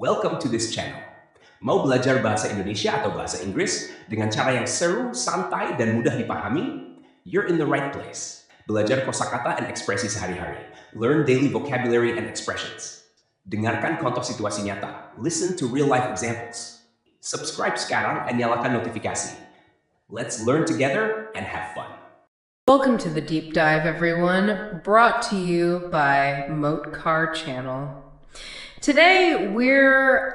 Welcome to this channel. Mau belajar bahasa Indonesia atau bahasa Inggris dengan cara yang seru, santai, dan mudah dipahami? You're in the right place. Belajar kosakata dan ekspresi sehari-hari. Learn daily vocabulary and expressions. Dengarkan contoh situasi nyata. Listen to real-life examples. Subscribe sekarang dan nyalakan notifikasi. Let's learn together and have fun. Welcome to the deep dive, everyone, brought to you by Moat Car Channel. Today, we're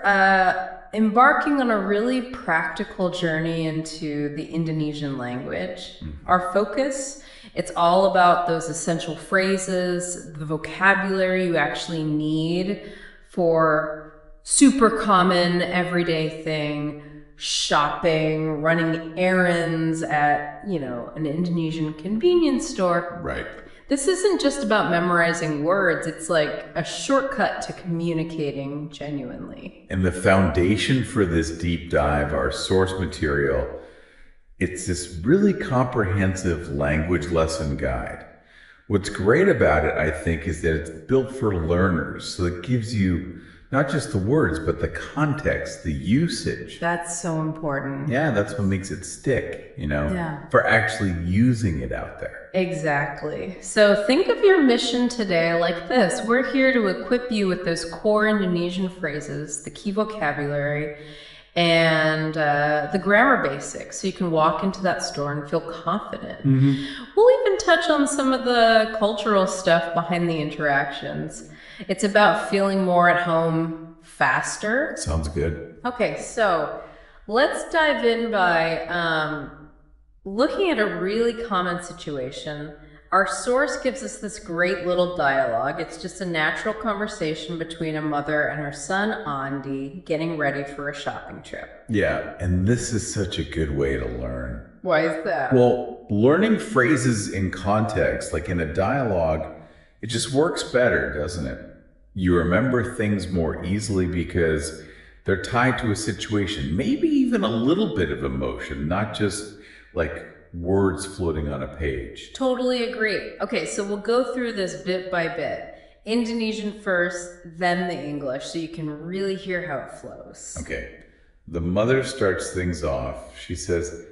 embarking on a really practical journey into the Indonesian language. Our focus, it's all about those essential phrases, the vocabulary you actually need for super common everyday thing, shopping, running errands at, an Indonesian convenience store. Right. This isn't just about memorizing words. It's like a shortcut to communicating genuinely. And the foundation for this deep dive, our source material, it's this really comprehensive language lesson guide. What's great about it, I think, is that it's built for learners. So it gives you not just the words, but the context, the usage. That's so important. Yeah, that's what makes it stick, Yeah. for actually using it out there. Exactly. So think of your mission today like this. We're here to equip you with those core Indonesian phrases, the key vocabulary, and the grammar basics, so you can walk into that store and feel confident. We'll even touch on some of the cultural stuff behind the interactions. It's about feeling more at home faster. Sounds good. Okay, so let's dive in by looking at a really common situation. Our source gives us this great little dialogue. It's just a natural conversation between a mother and her son, Andy, getting ready for a shopping trip. Yeah, and this is such a good way to learn. Why is that? Well, learning phrases in context, like in a dialogue, it just works better, doesn't it? You remember things more easily because they're tied to a situation, maybe even a little bit of emotion, not just like words floating on a page. Totally agree. Okay, so we'll go through this bit by bit. Indonesian first, then the English, so you can really hear how it flows. Okay, the mother starts things off. She says,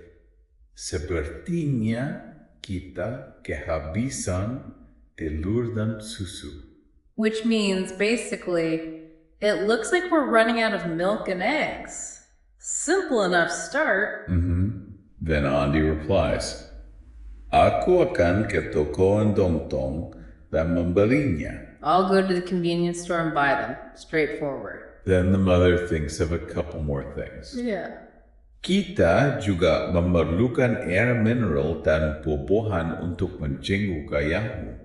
"Sepertinya kita kehabisan telur dan susu." Which means, basically, it looks like we're running out of milk and eggs. Simple enough start. Then Andy replies, "Aku akan ke toko kelontong dan membelinya." I'll go to the convenience store and buy them. Straightforward. Then the mother thinks of a couple more things. Yeah. Kita juga memerlukan air mineral dan buah-buahan untuk menjenguk ayahmu.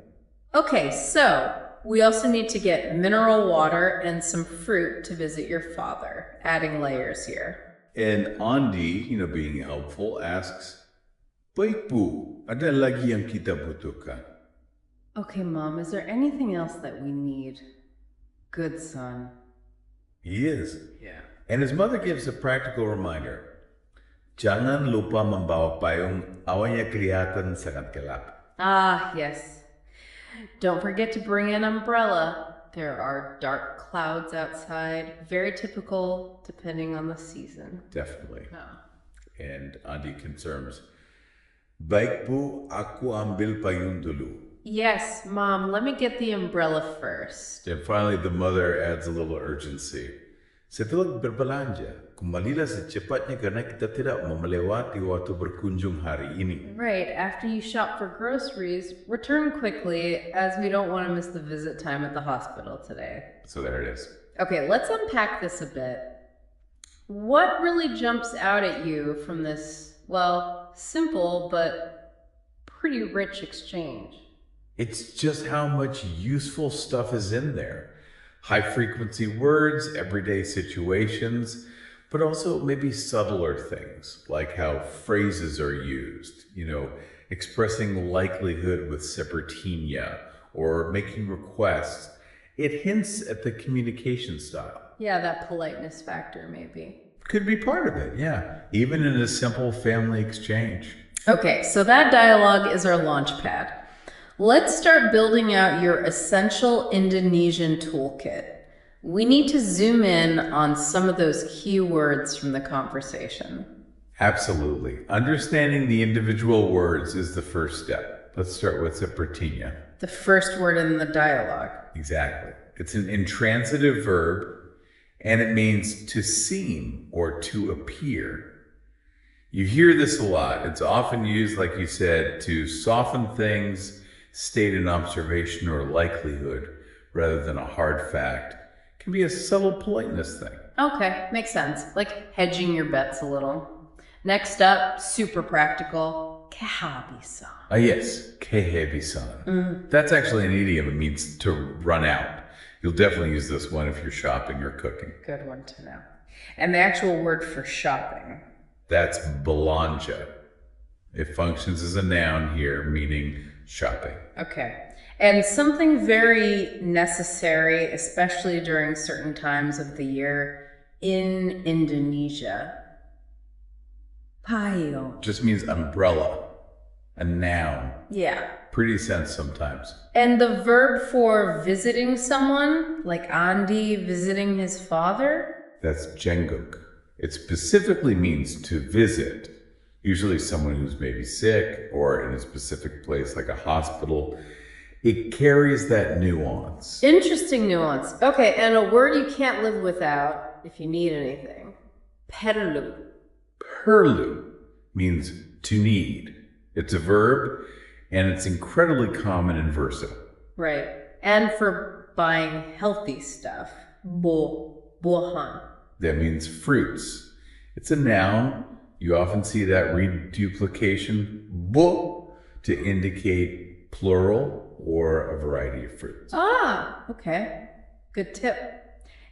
Okay, so we also need to get mineral water and some fruit to visit your father, adding layers here. And Andy, being helpful, asks, "Baik Bu, ada lagi yang kita butuhkan?" Okay, Mom, is there anything else that we need? Good son. He is. Yeah. And his mother gives a practical reminder. Jangan lupa membawa payung, awannya kelihatan sangat gelap. Ah, yes. Don't forget to bring an umbrella. There are dark clouds outside. Very typical, depending on the season. Definitely. Oh. And Andy confirms, "Baik Bu, aku ambil payung dulu." Yes, Mom, let me get the umbrella first. And finally, the mother adds a little urgency. "Setelah berbelanja, kembalilah secepatnya karena kita tidak mau melewati waktu berkunjung hari ini." Right, after you shop for groceries, return quickly as we don't want to miss the visit time at the hospital today. So there it is. Okay, let's unpack this a bit. What really jumps out at you from this, simple but pretty rich exchange? It's just how much useful stuff is in there. High frequency words, everyday situations, but also maybe subtler things like how phrases are used, expressing likelihood with sepertinya or making requests. It hints at the communication style. Yeah, that politeness factor maybe. Could be part of it, yeah. Even in a simple family exchange. Okay, so that dialogue is our launch pad. Let's start building out your essential Indonesian toolkit. We need to zoom in on some of those key words from the conversation. Absolutely. Understanding the individual words is the first step. Let's start with sepertinya. The first word in the dialogue. Exactly. It's an intransitive verb, and it means to seem or to appear. You hear this a lot. It's often used, like you said, to soften things, state an observation or likelihood rather than a hard fact. It can be a subtle politeness thing. Okay, makes sense. Like hedging your bets a little. Next up, super practical, kehabi-san. Yes, kehebi-san. That's actually an idiom. It means to run out. You'll definitely use this one if you're shopping or cooking. Good one to know. And the actual word for shopping. That's belanja. It functions as a noun here, meaning shopping. Okay. And something very necessary, especially during certain times of the year in Indonesia. Payung. Just means umbrella, a noun. Yeah. Pretty sense sometimes. And the verb for visiting someone, like Andy visiting his father? That's jenguk. It specifically means to visit, usually someone who's maybe sick or in a specific place like a hospital. It carries that nuance. Interesting nuance. Okay, and a word you can't live without if you need anything. Perlu. Perlu means to need. It's a verb, and it's incredibly common in Versa. Right. And for buying healthy stuff. Buahan. That means fruits. It's a noun. You often see that reduplication, bu, to indicate plural or a variety of fruits. Ah, okay. Good tip.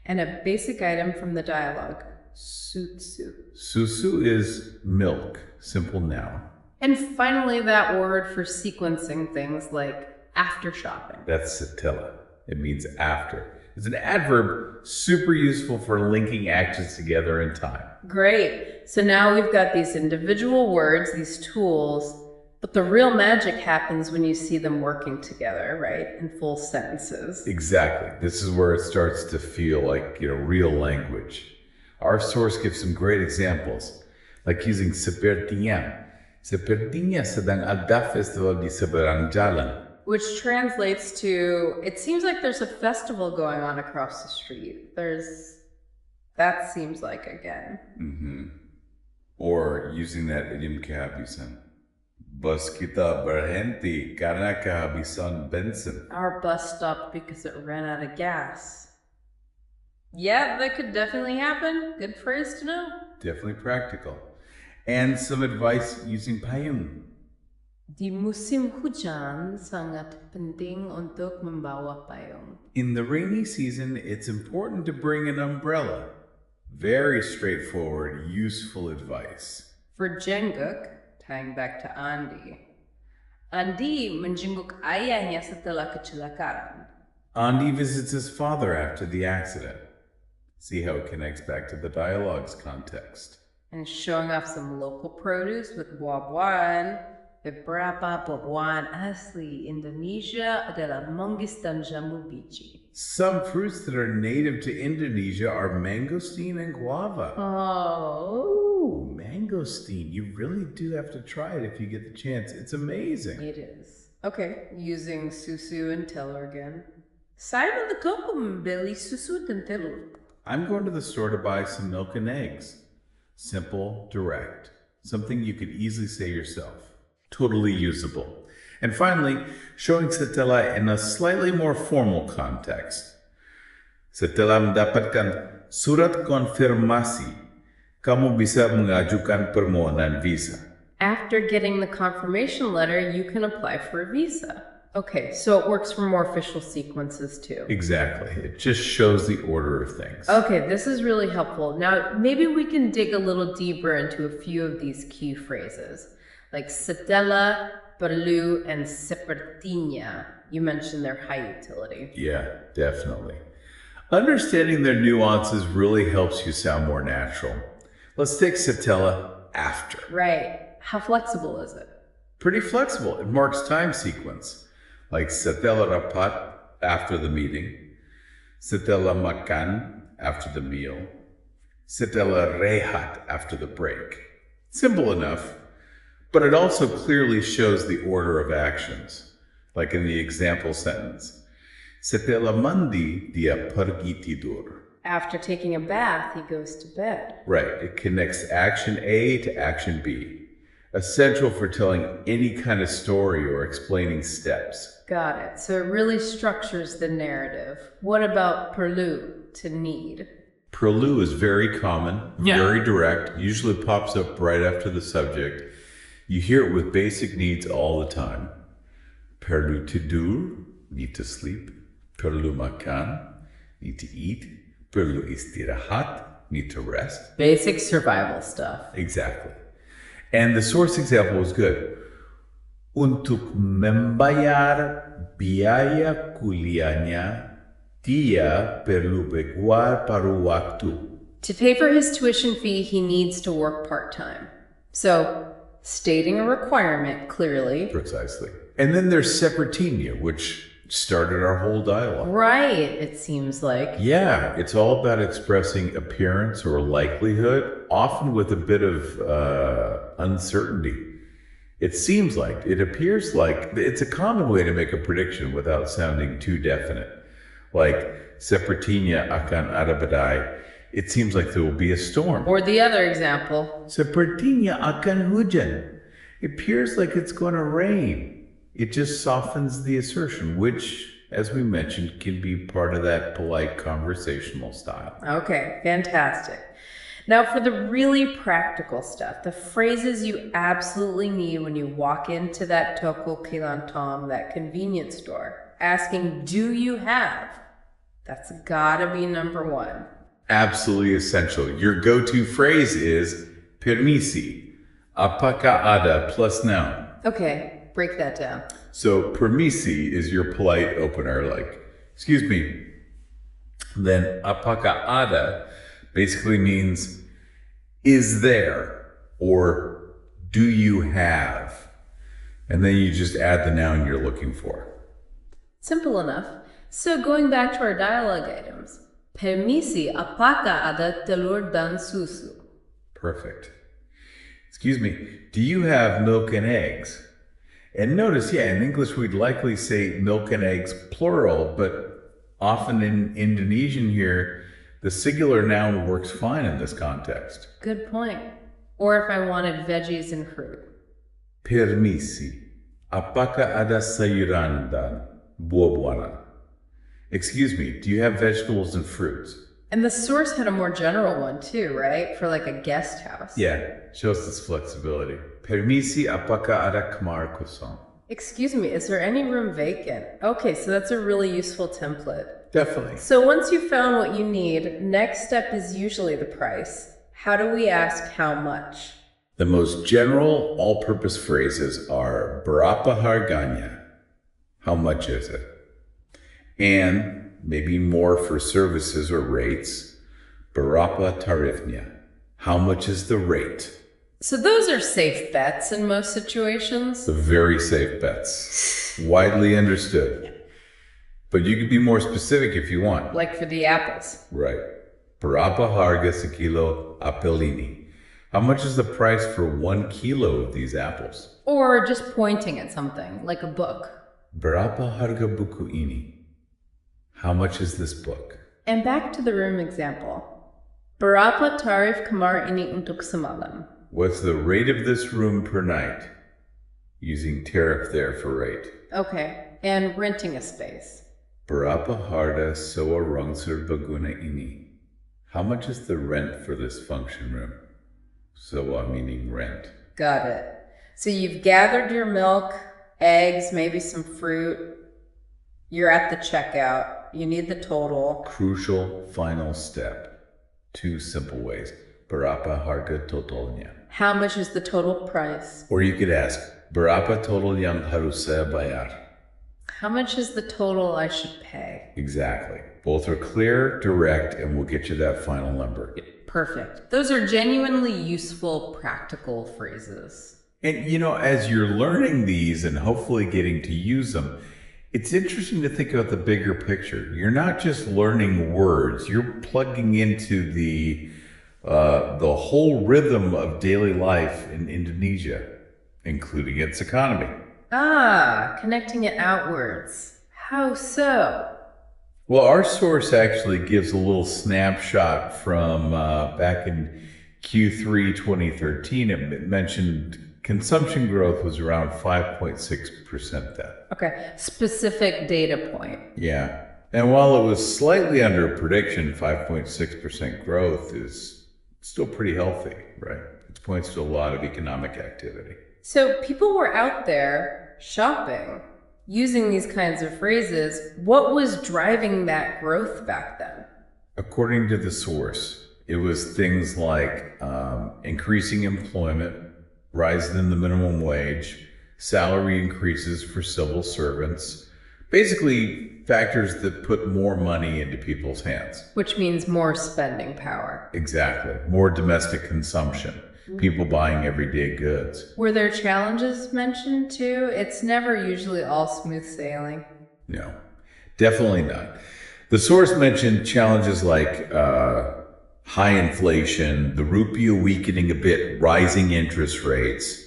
And a basic item from the dialogue. Susu. Susu is milk, simple noun. And finally, that word for sequencing things like after shopping. That's setelah. It means after. It's an adverb, super useful for linking actions together in time. Great. So now we've got these individual words, these tools, but the real magic happens when you see them working together, right? In full sentences. Exactly. This is where it starts to feel like, real language. Our source gives some great examples, like using sepertinya. Sepertinya sedang ada festival di seberang jalan. Which translates to, it seems like there's a festival going on across the street. That seems like again. Mm-hmm. Or using that idiom kehabisan. Bus kita berhenti karena kehabisan bensin. Our bus stopped because it ran out of gas. Yeah, that could definitely happen. Good phrase to know. Definitely practical. And some advice using payung. Di musim hujan sangat penting untuk membawa payung. In the rainy season, it's important to bring an umbrella. Very straightforward, useful advice. For jenguk, tying back to Andy. Andy menjenguk ayahnya setelah kecelakaan. Andy visits his father after the accident. See how it connects back to the dialogue's context. And showing off some local produce with buah-buahan. Beberapa buah-buahan asli Indonesia adalah manggis dan jambu biji. Some fruits that are native to Indonesia are mangosteen and guava. Oh, Mangosteen. You really do have to try it if you get the chance. It's amazing. it is. Okay, using susu and telur again. Saya the toko membeli susu dan telur. I'm going to the store to buy some milk and eggs. Simple, direct. Something you could easily say yourself. Totally usable. And finally, showing setelah in a slightly more formal context. Setelah mendapatkan surat konfirmasi, kamu bisa mengajukan permohonan visa. After getting the confirmation letter, you can apply for a visa. Okay, so it works for more official sequences too. Exactly. It just shows the order of things. Okay, this is really helpful. Now, maybe we can dig a little deeper into a few of these key phrases, like setelah, perlu, and sepertinya. You mentioned their high utility. Yeah, definitely. Understanding their nuances really helps you sound more natural. Let's take setelah after. Right. How flexible is it? Pretty flexible. It marks time sequence. Like setelah rapat, after the meeting. Setelah makan, after the meal. Setelah rehat, after the break. Simple enough, but it also clearly shows the order of actions, like in the example sentence. Setelah mandi, dia pergi tidur. After taking a bath, he goes to bed. Right, it connects action A to action B, essential for telling any kind of story or explaining steps. Got it. So it really structures the narrative. What about perlu, to need? Perlu is very common, very direct, usually pops up right after the subject. You hear it with basic needs all the time. Perlu tidur, need to sleep. Perlu makan, need to eat. Perlu istirahat, need to rest. Basic survival stuff. Exactly. And the source example was good. Untuk membayar biaya kuliahnya, dia perlu bekerja paruh waktu. To pay for his tuition fee, he needs to work part-time. So, stating a requirement clearly. Precisely. And then there's separatinia, which started our whole dialogue. Right, it seems like. Yeah, it's all about expressing appearance or likelihood, often with a bit of uncertainty. It seems like, it appears like, it's a common way to make a prediction without sounding too definite. Like, sepertinya akan ada badai. It seems like there will be a storm. Or the other example. Sepertinya akan hujan. It appears like it's going to rain. It just softens the assertion, which, as we mentioned, can be part of that polite conversational style. Okay, fantastic. Now for the really practical stuff, the phrases you absolutely need when you walk into that toko, kelontong, that convenience store, asking, do you have? That's gotta be number one. Absolutely essential. Your go-to phrase is permisi, apakah ada plus noun. Okay, break that down. So permisi is your polite opener, like, excuse me. Then apakah ada basically means, is there, or do you have? And then you just add the noun you're looking for. Simple enough. So going back to our dialogue items, permisi, apakah ada telur dan susu? Perfect. Excuse me, do you have milk and eggs? And notice, in English we'd likely say milk and eggs plural, but often in Indonesian here, the singular noun works fine in this context. Good point. Or if I wanted veggies and fruit. Permisi, apakah ada sayuran dan buah-buahan? Excuse me, do you have vegetables and fruits? And the source had a more general one too, right? For like a guest house. Yeah, shows this flexibility. Permisi, apakah ada kamar kosong? Excuse me, is there any room vacant? Okay, so that's a really useful template. Definitely. So once you've found what you need, next step is usually the price. How do we ask how much? The most general all-purpose phrases are berapa harganya? How much is it? And maybe more for services or rates, berapa tarifnya? How much is the rate? So those are safe bets in most situations. The very safe bets. Widely understood. But you could be more specific if you want. Like for the apples. Right. Berapa harga sekilo apel ini? How much is the price for 1 kilo of these apples? Or just pointing at something, like a book. Berapa harga buku ini? How much is this book? And back to the room example. Berapa tarif kamar ini untuk semalam? What's the rate of this room per night? Using tariff there for rate. Okay, and renting a space. Berapa harga sewa ruang serbaguna ini? How much is the rent for this function room? Sewa meaning rent. Got it. So you've gathered your milk, eggs, maybe some fruit. You're at the checkout. You need the total. Crucial final step. 2 simple ways. Berapa harga totalnya? How much is the total price? Or you could ask, berapa total yang harus saya bayar? How much is the total I should pay? Exactly. Both are clear, direct, and will get you that final number. Perfect. Those are genuinely useful, practical phrases. And as you're learning these and hopefully getting to use them, It's interesting to think about the bigger picture. You're not just learning words, you're plugging into the whole rhythm of daily life in Indonesia, including its economy. Ah, connecting it outwards. How so? Well, our source actually gives a little snapshot from back in Q3 2013. It mentioned consumption growth was around 5.6% then. Okay, specific data point. Yeah. And while it was slightly under prediction, 5.6% growth is still pretty healthy, right? It points to a lot of economic activity. So people were out there shopping, using these kinds of phrases. What was driving that growth back then? According to the source, it was things like increasing employment, rise in the minimum wage, salary increases for civil servants, basically factors that put more money into people's hands. Which means more spending power. Exactly. More domestic consumption. People buying everyday goods. Were there challenges mentioned too? It's never usually all smooth sailing. No, definitely not. The source mentioned challenges like high inflation, the rupiah weakening a bit, rising interest rates,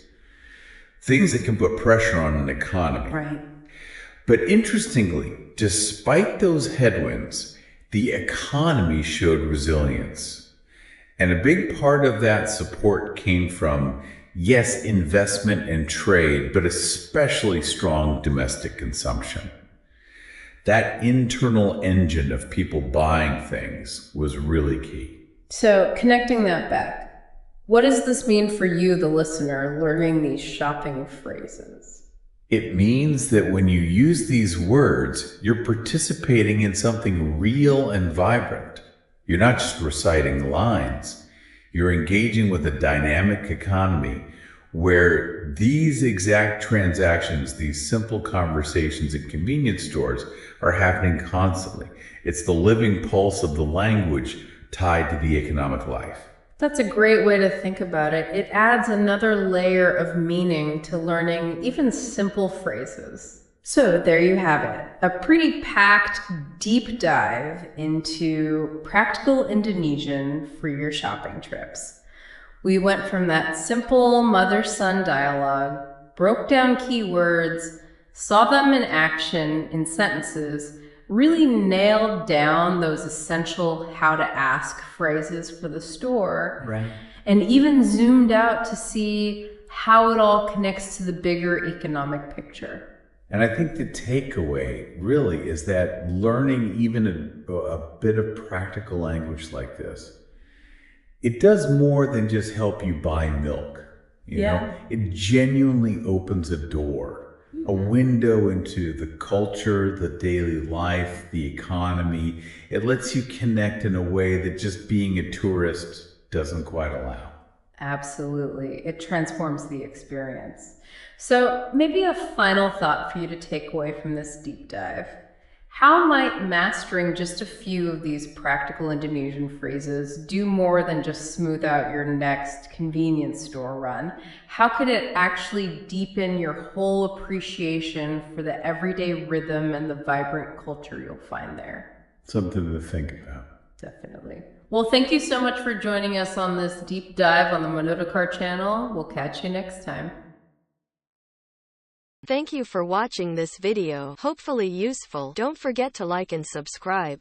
things that can put pressure on an economy. Right. But interestingly, despite those headwinds, the economy showed resilience. And a big part of that support came from, yes, investment and trade, but especially strong domestic consumption. That internal engine of people buying things was really key. So, connecting that back, what does this mean for you, the listener, learning these shopping phrases? It means that when you use these words, you're participating in something real and vibrant. You're not just reciting lines. You're engaging with a dynamic economy where these exact transactions, these simple conversations at convenience stores are happening constantly. It's the living pulse of the language tied to the economic life. That's a great way to think about it. It adds another layer of meaning to learning even simple phrases. So there you have it, a pretty packed deep dive into practical Indonesian for your shopping trips. We went from that simple mother-son dialogue, broke down keywords, saw them in action in sentences, really nailed down those essential how to ask phrases for the store, Right. and even zoomed out to see how it all connects to the bigger economic picture. And I think the takeaway really is that learning even a bit of practical language like this, it does more than just help you buy milk. You know, it genuinely opens a door, a window into the culture, the daily life, the economy. It lets you connect in a way that just being a tourist doesn't quite allow. Absolutely. It transforms the experience. So maybe a final thought for you to take away from this deep dive. How might mastering just a few of these practical Indonesian phrases do more than just smooth out your next convenience store run? How could it actually deepen your whole appreciation for the everyday rhythm and the vibrant culture you'll find there? Something to think about. Definitely. Well, thank you so much for joining us on this deep dive on the Monodokar channel. We'll catch you next time. Thank you for watching this video. Hopefully useful. Don't forget to like and subscribe.